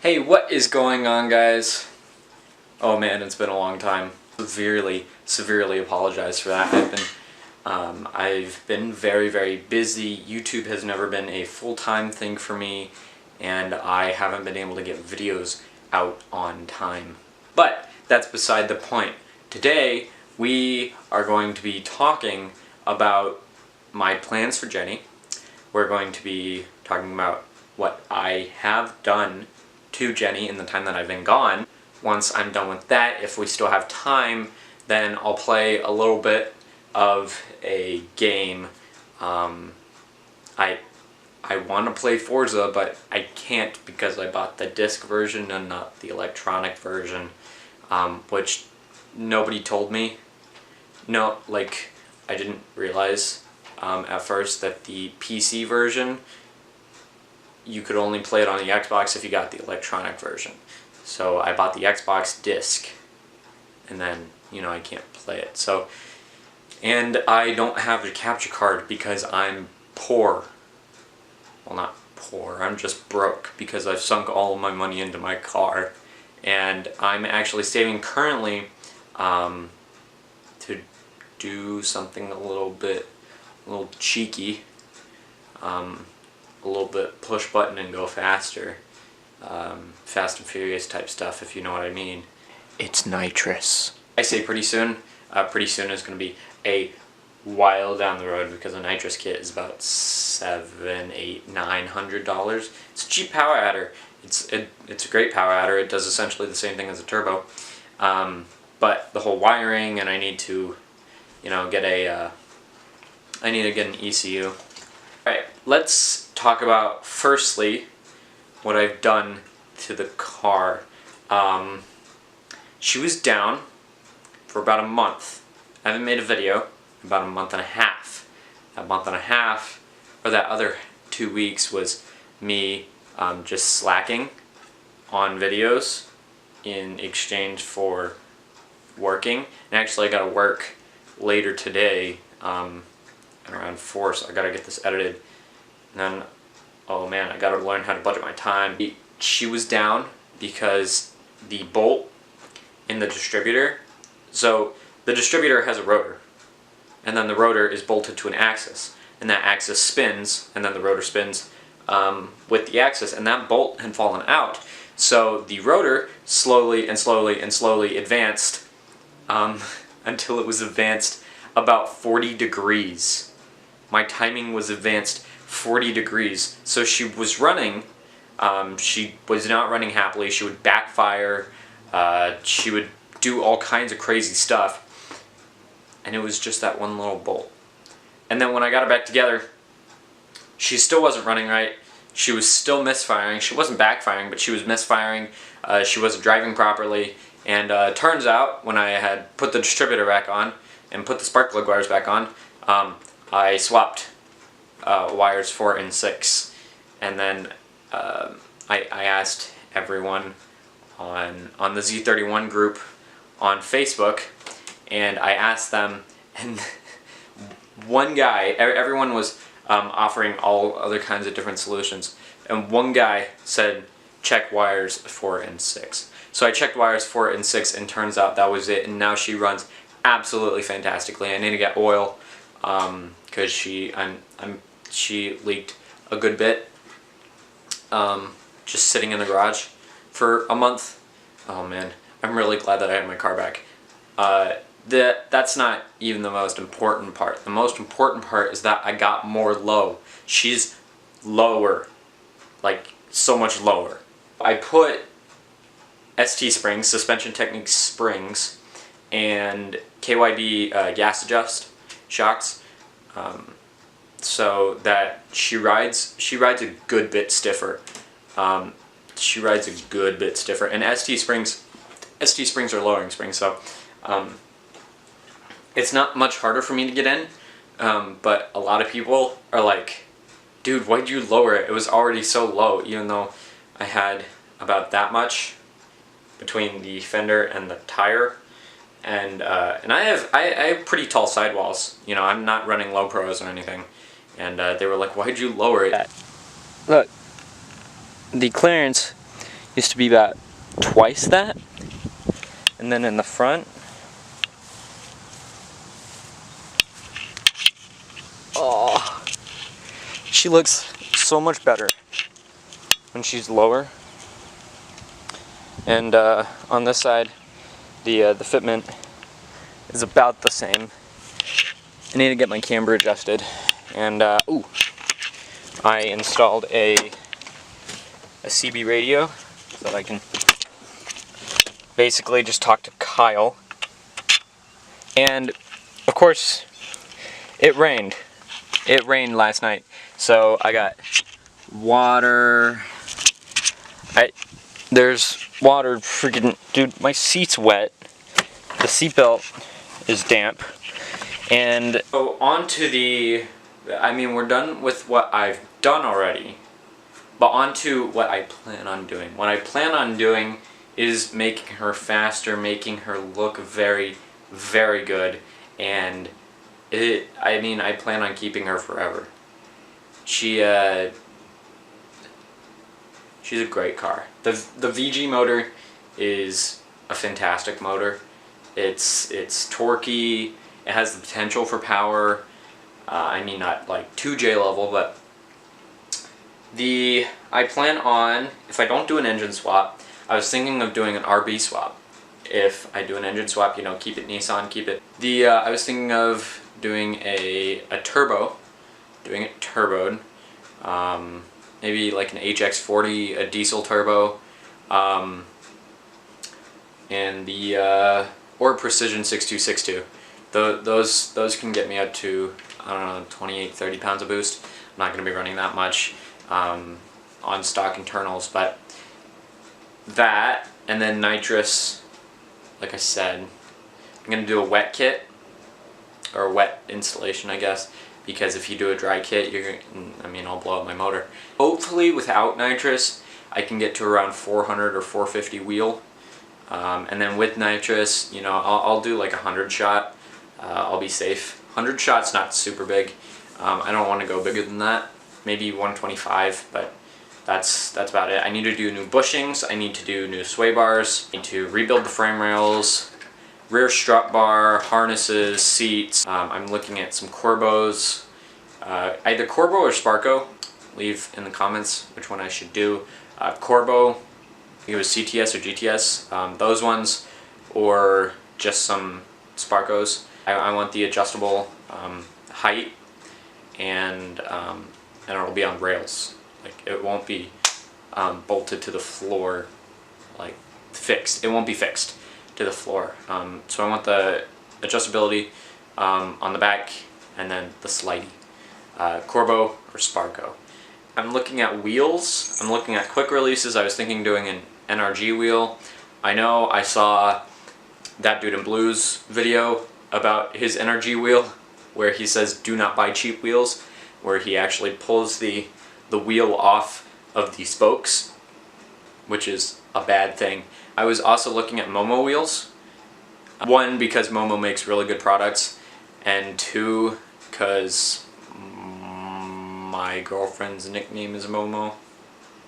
Hey, what is going on, guys? Oh man, it's been a long time. Severely apologize for that. I've been very busy. YouTube has never been a full-time thing for me, and I haven't been able to get videos out on time. But that's beside the point. Today, we are going to be talking about my plans for Jenny. We're going to be talking about what I have done to Jenny in the time that I've been gone. Once I'm done with that, if we still have time, then I'll play a little bit of a game. I want to play Forza, but I can't because I bought the disc version and not the electronic version, which nobody told me. No, like, I didn't realize at first that the PC version, you could only play it on the Xbox if you got the electronic version. So I bought the Xbox disc, and then, I can't play it. So, and I don't have a capture card because I'm poor. Well, not poor, I'm just broke because I've sunk all of my money into my car. And I'm actually saving currently to do something a little cheeky. A little bit push button and go faster. Fast and Furious type stuff, if you know what I mean. It's nitrous. I say pretty soon. Pretty soon is going to be a while down the road because a nitrous kit is about $700, $800, $900. It's a cheap power adder. It's a great power adder. It does essentially the same thing as a turbo. But the whole wiring, and I need to, get an ECU. Alright, let's talk about firstly what I've done to the car. She was down for about a month. I haven't made a video in about a month and a half. That month and a half, or that other 2 weeks, was me just slacking on videos in exchange for working. And actually I gotta work later today around 4, so I gotta get this edited. And then, oh man, I gotta learn how to budget my time. She was down because the bolt in the distributor, so the distributor has a rotor, and then the rotor is bolted to an axis, and that axis spins, and then the rotor spins with the axis, and that bolt had fallen out. So the rotor slowly advanced until it was advanced about 40 degrees. My timing was advanced 40 degrees. So she was running, she was not running happily. She would backfire, she would do all kinds of crazy stuff, and it was just that one little bolt. And then when I got her back together, she still wasn't running right. She was still misfiring. She wasn't backfiring, but she was misfiring. She wasn't driving properly. And turns out, when I had put the distributor back on and put the spark plug wires back on, I swapped wires 4 and 6, and then I asked everyone on the Z31 group on Facebook, and I asked them, and one guy, everyone was offering all other kinds of different solutions, and one guy said check wires 4 and 6. So I checked wires 4 and 6, and turns out that was it, and now she runs absolutely fantastically. I need to get oil because she leaked a good bit just sitting in the garage for a month. Oh man, I'm really glad that I have my car back. That's not even the most important part. The most important part is that I got more low. She's lower, like so much lower. I put ST springs, Suspension Techniques springs, and KYB gas adjust shocks, so that she rides a good bit stiffer. She rides a good bit stiffer, and ST springs are lowering springs, so it's not much harder for me to get in, but a lot of people are like, dude, why'd you lower it? It was already so low, even though I had about that much between the fender and the tire. And I have pretty tall sidewalls. I'm not running low pros or anything. And they were like, why'd you lower it? Look, the clearance used to be about twice that. And then in the front, oh, she looks so much better when she's lower. And on this side, the fitment is about the same. I need to get my camber adjusted, and ooh, I installed a CB radio so that I can basically just talk to Kyle. And of course, it rained. It rained last night, so I got water. There's water. Freaking dude, my seat's wet. The seatbelt is damp. And so on to we're done with what I've done already, but on to what I plan on doing. What I plan on doing is making her faster, making her look very, very good, and I plan on keeping her forever. She's a great car. The VG motor is a fantastic motor. It's torquey. It has the potential for power. Not like 2J level, but I plan on, if I don't do an engine swap, I was thinking of doing an RB swap. If I do an engine swap, keep it Nissan, keep it. I was thinking of doing a turbo, doing it turboed, maybe like an HX40, a diesel turbo, and or Precision 6262. Those can get me up to, I don't know, 28-30 pounds of boost. I'm not going to be running that much on stock internals, but that, and then nitrous, like I said, I'm going to do a wet kit, or a wet installation, I guess, because if you do a dry kit, I'll blow up my motor. Hopefully without nitrous, I can get to around 400 or 450 wheel, and then with nitrous, I'll do like a 100 shot. I'll be safe. 100 shots not super big. I don't want to go bigger than that. Maybe 125, but that's about it. I need to do new bushings. I need to do new sway bars. I need to rebuild the frame rails, rear strut bar, harnesses, seats. I'm looking at some Corbos. Either Corbo or Sparco. Leave in the comments which one I should do. Corbo, I think it was CTS or GTS. Those ones, or just some Sparcos. I want the adjustable height, and it'll be on rails. Like, it won't be bolted to the floor, like fixed. It won't be fixed to the floor. So I want the adjustability on the back, and then the slidey. Corbo or Sparco. I'm looking at wheels. I'm looking at quick releases. I was thinking doing an NRG wheel. I know I saw that dude in Blue's video about his NRG wheel, where he says do not buy cheap wheels, where he actually pulls the wheel off of the spokes, which is a bad thing. I was also looking at Momo wheels. One, because Momo makes really good products, and two, because my girlfriend's nickname is Momo.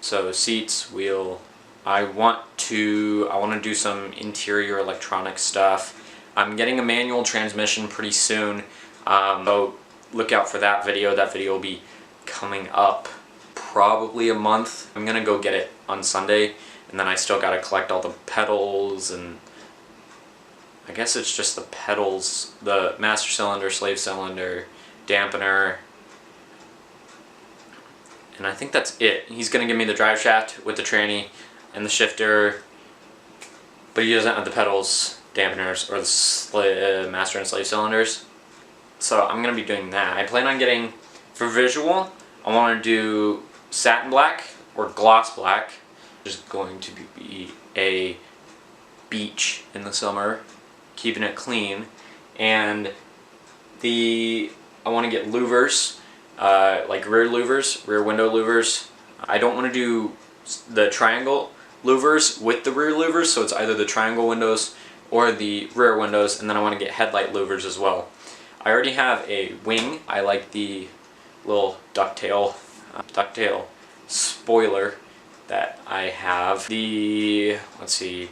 So seats, wheel. I want to do some interior electronic stuff. I'm getting a manual transmission pretty soon, so look out for that video. That video will be coming up probably a month. I'm gonna go get it on Sunday, and then I still gotta collect all the pedals, and I guess it's just the pedals, the master cylinder, slave cylinder, dampener, and I think that's it. He's gonna give me the drive shaft with the tranny and the shifter, but he doesn't have the pedals, dampeners, or the master and slave cylinders. So I'm gonna be doing that. I plan on getting, for visual, I want to do satin black or gloss black. There's going to be a beach in the summer, keeping it clean, and I want to get louvers, like rear louvers, rear window louvers. I don't want to do the triangle louvers with the rear louvers, so it's either the triangle windows or the rear windows, and then I want to get headlight louvers as well. I already have a wing. I like the little ducktail spoiler that I have. Let's see,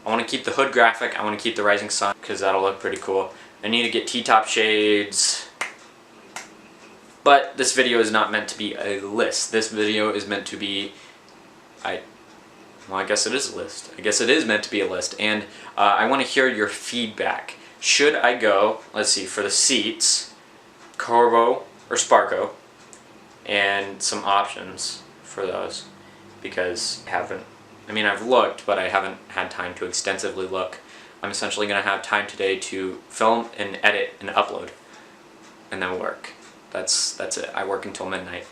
I want to keep the hood graphic, I want to keep the rising sun because that'll look pretty cool. I need to get T-top shades, but this video is not meant to be a list. This video is meant to be, well, I guess it is a list. I guess it is meant to be a list, and I want to hear your feedback. Should I go, let's see, for the seats, Corbeau or Sparco, and some options for those, because I've looked, but I haven't had time to extensively look. I'm essentially going to have time today to film and edit and upload, and then work. That's it. I work until midnight.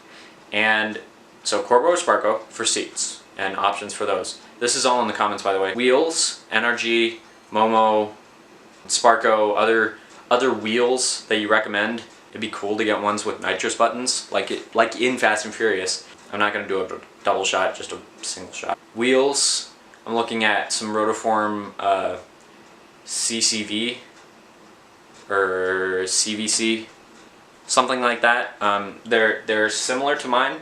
And so Corbeau or Sparco for seats, and options for those. This is all in the comments, by the way. Wheels, NRG, Momo, Sparco, other wheels that you recommend. It'd be cool to get ones with nitrous buttons, like in Fast and Furious. I'm not going to do a double shot, just a single shot. Wheels, I'm looking at some Rotiform CCV or CVC, something like that. They're similar to mine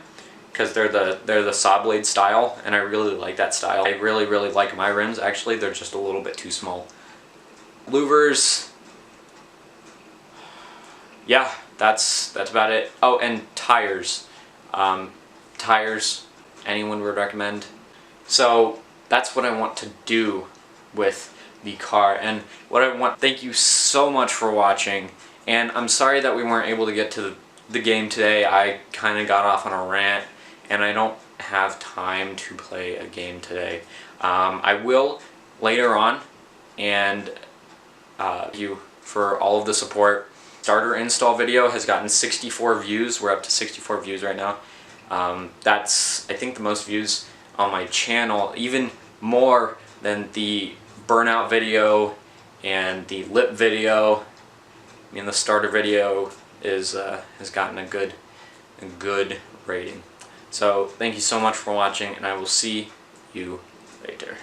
because they're the saw blade style, and I really like that style. I really like my rims. Actually, they're just a little bit too small. Louvers. Yeah, that's about it. Oh, and tires. Tires, anyone would recommend. So that's what I want to do with the car, and what I want. Thank you so much for watching, and I'm sorry that we weren't able to get to the game today. I kind of got off on a rant, and I don't have time to play a game today. I will later on, and thank you for all of the support. Starter install video has gotten 64 views. We're up to 64 views right now. That's, I think, the most views on my channel, even more than the burnout video and the lip video. I mean, the starter video has gotten a good rating. So thank you so much for watching, and I will see you later.